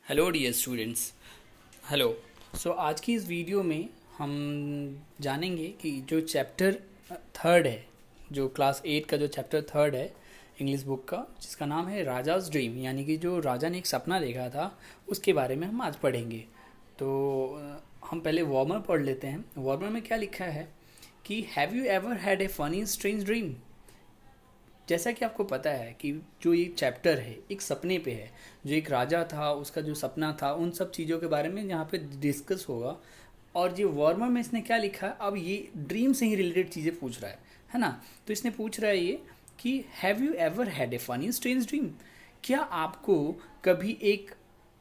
Hello dear students. Hello. So आज की इस वीडियो में हम जानेंगे कि जो चैप्टर थर्ड है, जो क्लास 8 का जो चैप्टर थर्ड है इंग्लिश बुक का, जिसका नाम है राजाज ड्रीम, यानी कि जो राजा ने एक सपना देखा था, उसके बारे में हम आज पढ़ेंगे। तो हम पहले वार्मर पढ़ लेते हैं। वार्मर में क्या लिखा है कि have you ever had a funny strange dream. जैसा कि आपको पता है कि जो ये चैप्टर है एक सपने पे है, जो एक राजा था उसका जो सपना था, उन सब चीज़ों के बारे में यहाँ पे डिस्कस होगा। और ये वार्मर में इसने क्या लिखा है, अब ये ड्रीम से ही रिलेटेड चीज़ें पूछ रहा है ना। तो इसने पूछ रहा है ये कि have you ever had a funny strange dream. क्या आपको कभी एक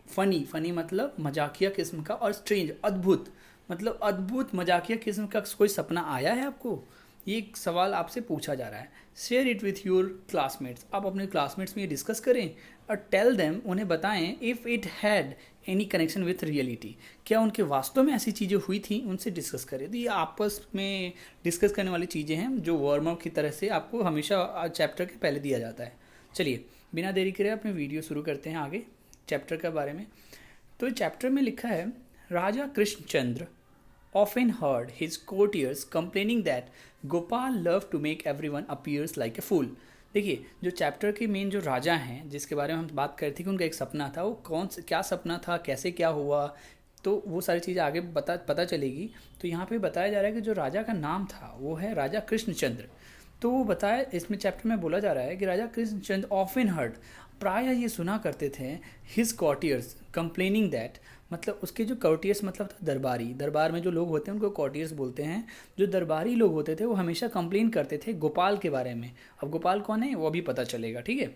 फनी फनी मतलब मजाकिया किस्म का, और स्ट्रेंज अद्भुत मतलब अद्भुत मजाकिया किस्म का कोई सपना आया है आपको। ये एक सवाल आपसे पूछा जा रहा है। Share it with your classmates. आप अपने क्लासमेट्स में ये डिस्कस करें और टेल देम, उन्हें बताएं if it had any connection with reality. क्या उनके वास्तव में ऐसी चीज़ें हुई थी, उनसे डिस्कस करें। तो ये आपस में डिस्कस करने वाली चीज़ें हैं जो वार्म अप की तरह से आपको हमेशा चैप्टर के पहले दिया जाता है। चलिए बिना देरी करे अपने वीडियो शुरू करते हैं आगे चैप्टर के बारे में। तो चैप्टर में लिखा है, राजा Krishnachandra often heard his courtiers complaining that Gopal loved to make everyone appears like a fool। देखिए, जो चैप्टर के मेन जो राजा हैं जिसके बारे में हम बात कर रहे थे कि उनका एक सपना था, वो क्या सपना था, कैसे क्या हुआ, तो वो सारी चीज़ें आगे पता चलेगी। तो यहाँ पे बताया जा रहा है कि जो राजा का नाम था वो है राजा कृष्णचंद्र। तो वो बताया, इसमें चैप्टर में बोला जा रहा है कि राजा कृष्णचंद्र ऑफन हर्ड, प्राय ये सुना करते थे, हिज कॉर्टियर्स कंप्लेनिंग दैट, मतलब उसके जो कॉर्टियर्स मतलब था दरबारी, दरबार में जो लोग होते हैं उनको कॉर्टियर्स बोलते हैं। जो दरबारी लोग होते थे वो हमेशा कंप्लेन करते थे गोपाल के बारे में। अब गोपाल कौन है वो भी पता चलेगा, ठीक है।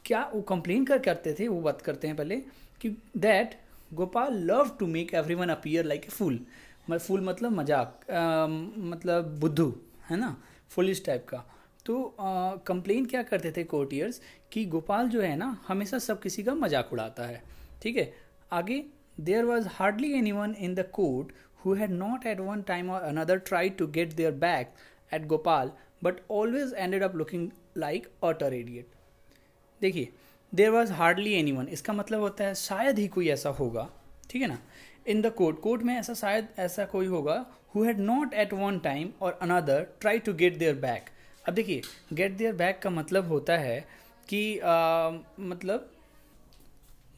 क्या वो कंप्लेन करते थे, वो बात करते हैं पहले कि that Gopal love to make everyone appear like a fool. Fool मतलब मजाक, मतलब बुद्धू, है ना, फुलिश टाइप का। तो कंप्लेन क्या करते थे कोर्टियर्स कि गोपाल जो है ना हमेशा सब किसी का मजाक उड़ाता है, ठीक है। आगे, there was hardly anyone in the court who had not at one time or another try to get their back at Gopal but always ended up looking like utter idiot. देखिए, there was hardly anyone, इसका मतलब होता है शायद ही कोई ऐसा होगा, ठीक है ना। इन द कोर्ट में ऐसा शायद ऐसा कोई होगा, who had not at one time or another try to get their back. अब देखिए, गेट देयर बैक का मतलब होता है कि मतलब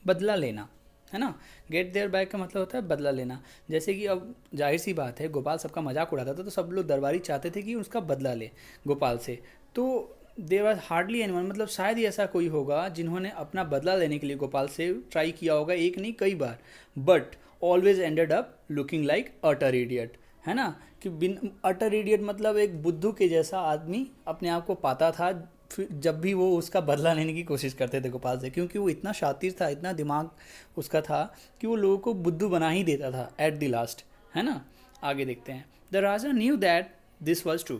बदला लेना, है ना। गेट देयर बैक का मतलब होता है बदला लेना। जैसे कि अब जाहिर सी बात है, गोपाल सबका मजाक उड़ाता था तो सब लोग दरबारी चाहते थे कि उसका बदला ले गोपाल से। तो देयर वॉज हार्डली एनीवन, मतलब शायद ही ऐसा कोई होगा जिन्होंने अपना बदला लेने के लिए गोपाल से ट्राई किया होगा, एक नहीं कई बार। But always ended up looking like utter idiot, है ना। कि बिन अटर इडियट मतलब एक बुद्धू के जैसा आदमी अपने आप को पाता था जब भी वो उसका बदला लेने की कोशिश करते थे गोपाल से, क्योंकि वो इतना शातिर था, इतना दिमाग उसका था कि वो लोगों को बुद्धू बना ही देता था एट द लास्ट, है ना। आगे देखते हैं। The raja knew that this was true.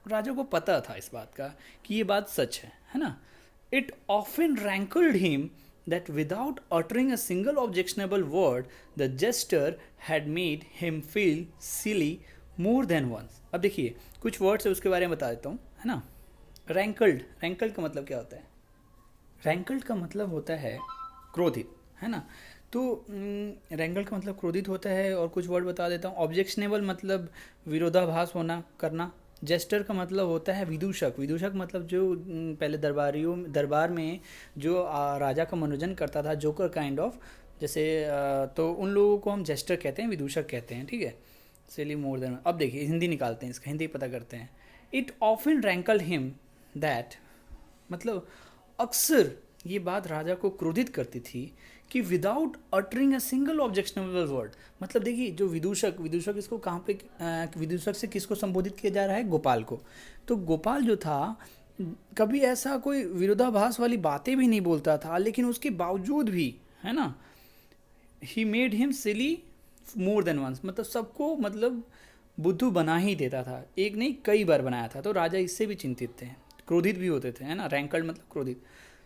राजा को पता था इस बात का कि ये बात सच है ना। It often rankled him that without uttering a single objectionable word, the jester had made him feel silly more than once। अब देखिए कुछ वर्ड्स है उसके बारे में बता देता हूँ, है ना। रैंकल्ड, रैंकल्ड का मतलब क्या होता है? रैंकल्ड का मतलब होता है क्रोधित, है ना। तो रैंकल्ड का मतलब क्रोधित होता है। और कुछ वर्ड बता देता हूँ। ऑब्जेक्शनेबल मतलब विरोधाभास होना, करना। जेस्टर का मतलब होता है विदूषक। विदूषक मतलब जो पहले दरबार में जो राजा का मनोरंजन करता था, जोकर काइंड ऑफ, जैसे तो उन लोगों को हम जेस्टर कहते हैं, विदूषक कहते हैं, ठीक है। सिली मोर देन। अब देखिए हिंदी निकालते हैं, इसका हिंदी पता करते हैं। It often rankled him that, मतलब अक्सर ये बात राजा को क्रोधित करती थी कि without uttering a single objectionable word, मतलब देखिए जो विदूषक, विदूषक इसको कहाँ पे, विदूषक से किसको संबोधित किया जा रहा है? गोपाल को। तो गोपाल जो था कभी ऐसा कोई विरोधाभास वाली बातें भी नहीं बोलता था, लेकिन उसके बावजूद भी, है ना, he made him silly more than once, मतलब सबको मतलब बुद्धू बना ही देता था, एक नहीं कई बार बनाया था। तो राजा इससे भी चिंतित थे, क्रोधित भी होते थे, है ना। रैंकल्ड मतलब क्रोधित।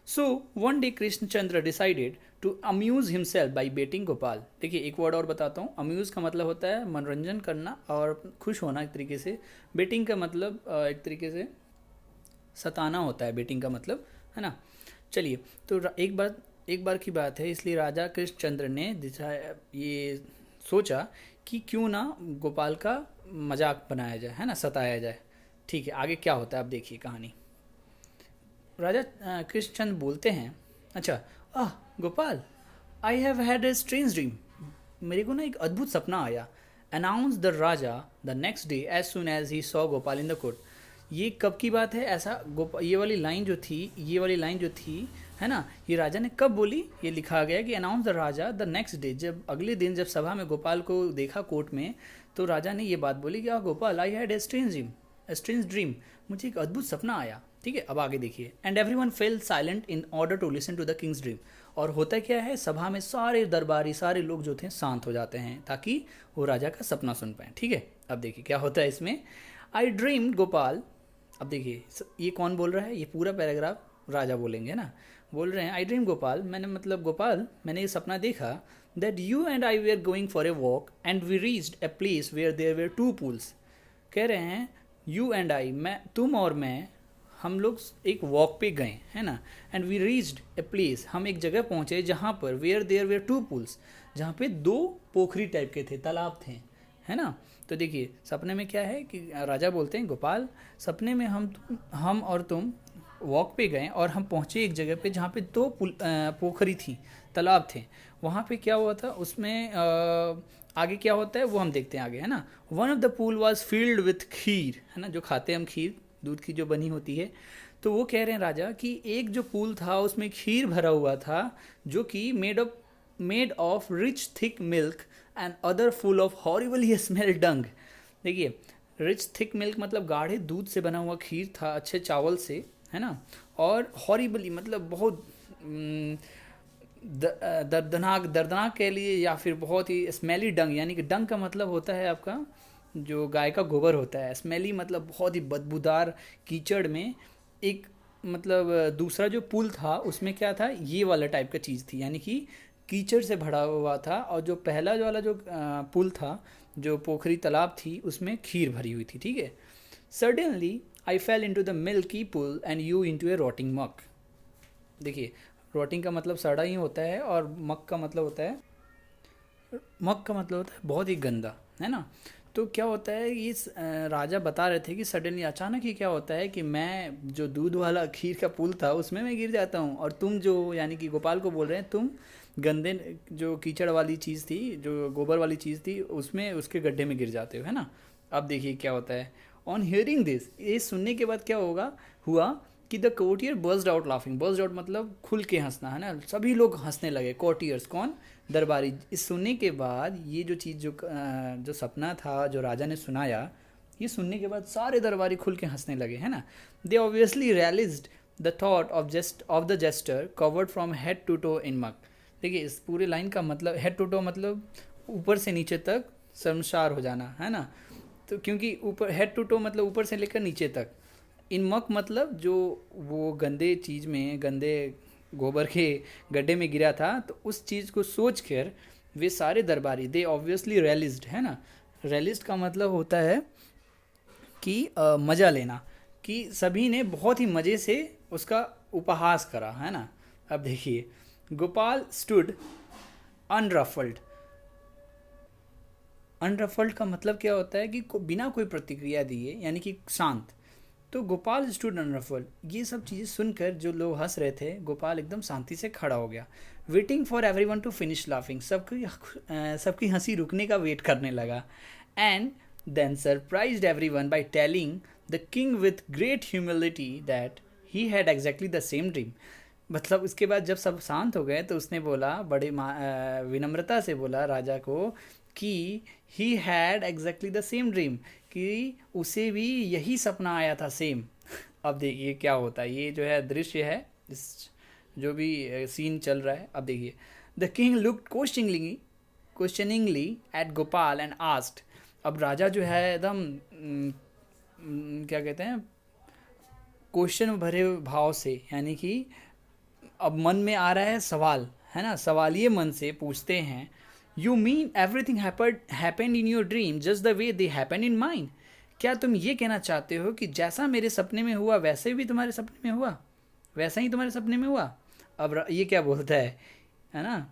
So one day Krishnachandra decided to amuse himself by baiting Gopal. देखिए एक वर्ड और बताता हूँ। अम्यूज का मतलब होता है मनोरंजन करना और खुश होना एक तरीके से। बेटिंग का मतलब एक तरीके से सताना होता है बेटिंग का मतलब, है ना। चलिए, तो एक बार एक बार की बात है, इसलिए राजा कृष्णचंद्र ने ये सोचा कि क्यों ना गोपाल का मजाक बनाया जाए, है ना, सताया जाए। ठीक है, आगे क्या होता है आप देखिए कहानी। राजा कृष्णचंद्र बोलते हैं, अच्छा, ah Gopal, I have had a strange dream. मेरे को ना एक अद्भुत सपना आया। Announce the raja the next day as soon as he saw Gopal in the court. ये कब की बात है? ऐसा ये वाली लाइन जो थी, है ना, ये राजा ने कब बोली? ये लिखा गया कि announce the raja the next day, जब अगले दिन जब सभा में गोपाल को देखा कोर्ट में, तो राजा ने ये बात बोली कि Gopal, I had a strange dream, मुझे एक अद्भुत सपना आया। ठीक है, अब आगे देखिए। And everyone fell silent in order to listen to the king's dream. और होता क्या है, सभा में सारे दरबारी, सारे लोग जो थे शांत हो जाते हैं ताकि वो राजा का सपना सुन पाए। ठीक है, अब देखिए क्या होता है इसमें। आई ड्रीम गोपाल, अब देखिए ये कौन बोल रहा है, ये पूरा पैराग्राफ राजा बोलेंगे ना, बोल रहे हैं आई ड्रीम गोपाल, मैंने मतलब गोपाल, मैंने ये सपना देखा, that you and I were going for a walk and we reached a place where there were two pools. कह रहे हैं यू एंड आई, मैं, तुम और मैं, हम लोग एक वॉक पे गए, है ना, and we reached a place, हम एक जगह पहुंचे जहाँ पर where there were two pools, जहाँ पे दो पोखरी टाइप के थे, तालाब थे, है ना। तो देखिए सपने में क्या है कि राजा बोलते हैं गोपाल, सपने में हम और तुम वॉक पे गए और हम पहुँचे एक जगह पे जहाँ पे दो पोखरी थी, तालाब थे। वहाँ पे क्या हुआ था, उसमें आगे क्या होता है वो हम देखते हैं आगे, है ना। One of the pool was filled with kheer, है ना, जो खाते हम खीर, दूध की जो बनी होती है। तो वो कह रहे हैं राजा कि एक जो पूल था उसमें खीर भरा हुआ था, जो कि made of rich thick milk and other full of horribly smell dung. देखिए रिच थिक मिल्क मतलब गाढ़े दूध से बना हुआ खीर था, अच्छे चावल से, है ना, और हॉरिबली मतलब बहुत दर्दनाक कह लिए, या फिर बहुत ही स्मेली डंग, यानी कि डंग का मतलब होता है आपका जो गाय का गोबर होता है, स्मेली मतलब बहुत ही बदबूदार कीचड़ में। एक मतलब दूसरा जो पुल था उसमें क्या था, ये वाला टाइप का चीज़ थी, यानी कि कीचड़ से भरा हुआ था। और जो पहला वाला जो पुल था, जो पोखरी तालाब थी, उसमें खीर भरी हुई थी। ठीक है, suddenly I fell into the milky pool and you into a rotting muck. देखिए रॉटिंग का मतलब सड़ा ही होता है, और मक का मतलब होता है बहुत ही गंदा, है ना। तो क्या होता है, इस राजा बता रहे थे कि सडनली अचानक ही क्या होता है कि मैं जो दूध वाला खीर का पुल था उसमें मैं गिर जाता हूँ, और तुम जो, यानी कि गोपाल को बोल रहे हैं, तुम गंदे जो कीचड़ वाली चीज़ थी, जो गोबर वाली चीज़ थी, उसमें उसके गड्ढे में गिर जाते हो, है ना। अब देखिए क्या होता है। ऑन हियरिंग दिस, ये सुनने के बाद क्या हुआ कि the courtier burst out laughing. Burst out मतलब खुल के हंसना, है ना, सभी लोग हंसने लगे। कोर्टियर्स कौन? दरबारी। इस सुनने के बाद ये जो चीज़ जो सपना था जो राजा ने सुनाया, ये सुनने के बाद सारे दरबारी खुल के हंसने लगे, है ना। They obviously realised the thought of the jester covered from head to toe in muck. देखिए इस पूरे लाइन का मतलब हेड टू टो मतलब ऊपर से नीचे तक शर्मसार हो जाना, है ना। तो क्योंकि ऊपर हेड टू टो मतलब ऊपर से लेकर नीचे तक, इन मक मतलब जो वो गंदे चीज़ में, गंदे गोबर के गड्ढे में गिरा था, तो उस चीज़ को सोच कर वे सारे दरबारी, दे ऑब्वियसली रेलिस्ड, है ना। रेलिस्ट का मतलब होता है कि मज़ा लेना, कि सभी ने बहुत ही मज़े से उसका उपहास करा, है ना। अब देखिए गोपाल स्टूड अनरफल्ड। अनरफल्ड का मतलब क्या होता है कि बिना कोई प्रतिक्रिया दिए, यानी कि शांत। तो गोपाल स्टूड अनरफल्ड। ये सब चीज़ें सुनकर जो लोग हंस रहे थे, गोपाल एकदम शांति से खड़ा हो गया। Waiting for everyone to finish laughing, सबकी हंसी रुकने का वेट करने लगा। And then surprised everyone by telling the king with great humility that he had exactly the same dream. मतलब उसके बाद जब सब शांत हो गए तो उसने बोला, बड़े विनम्रता से बोला राजा को कि ही had exactly the same dream, कि उसे भी यही सपना आया था सेम। अब देखिए क्या होता है, ये जो है दृश्य है, इस जो भी सीन चल रहा है। अब देखिए the king looked questioningly at Gopal and asked. अब राजा जो है एकदम क्या कहते हैं, क्वेश्चन भरे भाव से, यानी कि अब मन में आ रहा है सवाल, है ना, सवालिए मन से पूछते हैं, you mean everything happened in your dream just the way they happened in mind. क्या तुम ये कहना चाहते हो कि जैसा मेरे सपने में हुआ वैसे भी तुम्हारे सपने में हुआ, वैसा ही तुम्हारे सपने में हुआ? अब ये क्या बोलता है ना,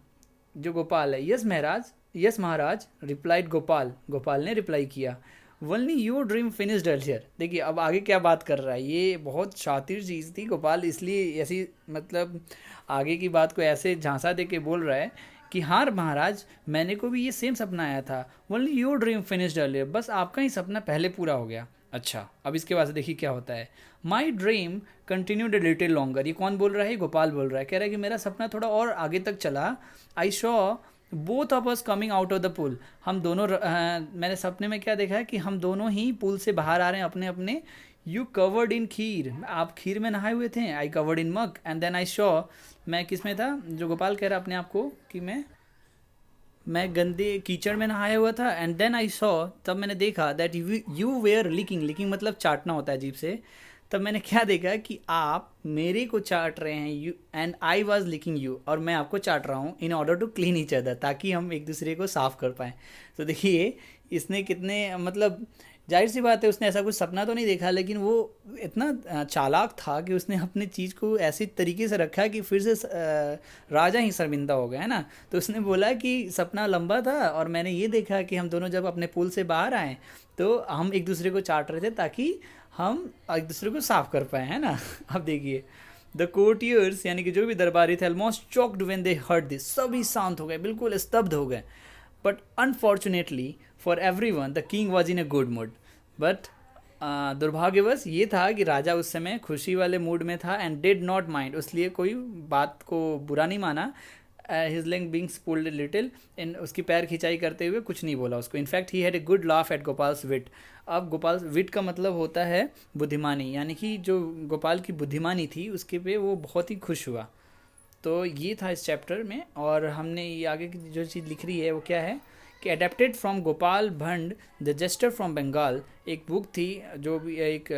जो गोपाल है, यस महाराज, यस महाराज, रिप्लाइड गोपाल, गोपाल ने रिप्लाई किया, only your dream finished earlier. देखिए अब आगे क्या बात कर रहा है, ये बहुत शातिर चीज़ थी, गोपाल इसलिए ऐसी मतलब आगे की बात को ऐसे झांसा दे के बोल रहा है कि हाँ महाराज, मैंने को भी ये सेम सपना आया था, only your dream finished earlier, बस आपका ही सपना पहले पूरा हो गया। अच्छा, अब इसके बाद से देखिए क्या होता है, my dream continued a little longer. ये कौन बोल रहा है, गोपाल बोल रहा है, कह रहा है कि मेरा सपना थोड़ा और आगे तक चला। I saw both of us coming out of the pool, हम दोनों मैंने सपने में क्या देखा है कि हम दोनों ही पुल से बाहर आ रहे हैं अपने अपने। यू कवर्ड इन खीर, आप खीर में नहाए हुए थे। I covered in muck and then I saw, मैं किस में था, जो गोपाल कह रहा अपने आप को कि मैं गंदे कीचड़ में नहाया हुआ था। एंड देन आई सॉ, तब मैंने देखा that you were licking, licking मतलब चाटना होता है अजीब से। तब मैंने क्या देखा कि आप मेरे को चाट रहे हैं, you and I was licking you, और मैं आपको चाट रहा हूँ, in order to clean each other, ताकि हम एक दूसरे को साफ कर पाएँ। तो देखिए इसने कितने मतलब जाहिर सी बात है उसने ऐसा कुछ सपना तो नहीं देखा, लेकिन वो इतना चालाक था कि उसने अपने चीज़ को ऐसी तरीके से रखा कि फिर से राजा ही शर्मिंदा हो गया, है ना। तो उसने बोला कि सपना लंबा था और मैंने ये देखा कि हम दोनों जब अपने पुल से बाहर आए तो हम एक दूसरे को चाट रहे थे ताकि हम एक दूसरे को साफ कर पाए, है ना। अब देखिए द कोर्टियर्स यानी कि जो भी दरबारी थे almost choked when they heard this, सभी शांत हो गए, बिल्कुल स्तब्ध हो गए। But unfortunately for every one the king was in a good mood, but दुर्भाग्यवश ये था कि राजा उस समय खुशी वाले मूड में था एंड डिड नॉट माइंड, इसलिए कोई बात को बुरा नहीं माना। His leg being pulled little, इन उसकी पैर खिंचाई करते हुए कुछ नहीं बोला उसको। In fact he had a good laugh at Gopal's wit. अब गोपाल विट का मतलब होता है बुद्धिमानी, यानी कि जो गोपाल की बुद्धिमानी थी उसके पे वो बहुत ही खुश हुआ। तो ये था इस चैप्टर में, और हमने ये आगे की जो चीज़ लिख रही है वो क्या है कि adapted from Gopal Bhand the jester from Bengal, एक बुक थी जो भी एक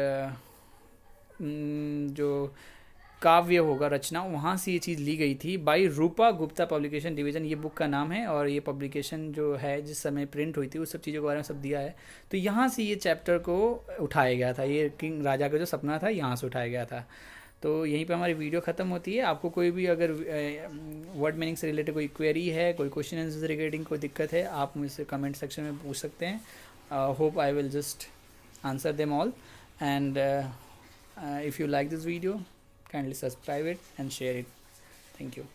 जो काव्य होगा रचना, वहाँ से ये चीज़ ली गई थी by Rupa Gupta publication division, ये बुक का नाम है। और ये पब्लिकेशन जो है जिस समय प्रिंट हुई थी उस सब चीज़ों के बारे में सब दिया है। तो यहाँ से ये चैप्टर को उठाया गया था, ये किंग राजा का जो सपना था यहाँ से उठाया गया था। तो यहीं पे हमारी वीडियो ख़त्म होती है। आपको कोई भी अगर वर्ड मीनिंग से रिलेटेड कोई क्वेरी है, कोई क्वेश्चन आंसर रिगार्डिंग कोई दिक्कत है, आप मुझसे कमेंट सेक्शन में पूछ सकते हैं। Hope I will just answer them all, and if you like this video, kindly subscribe it and share it. Thank you.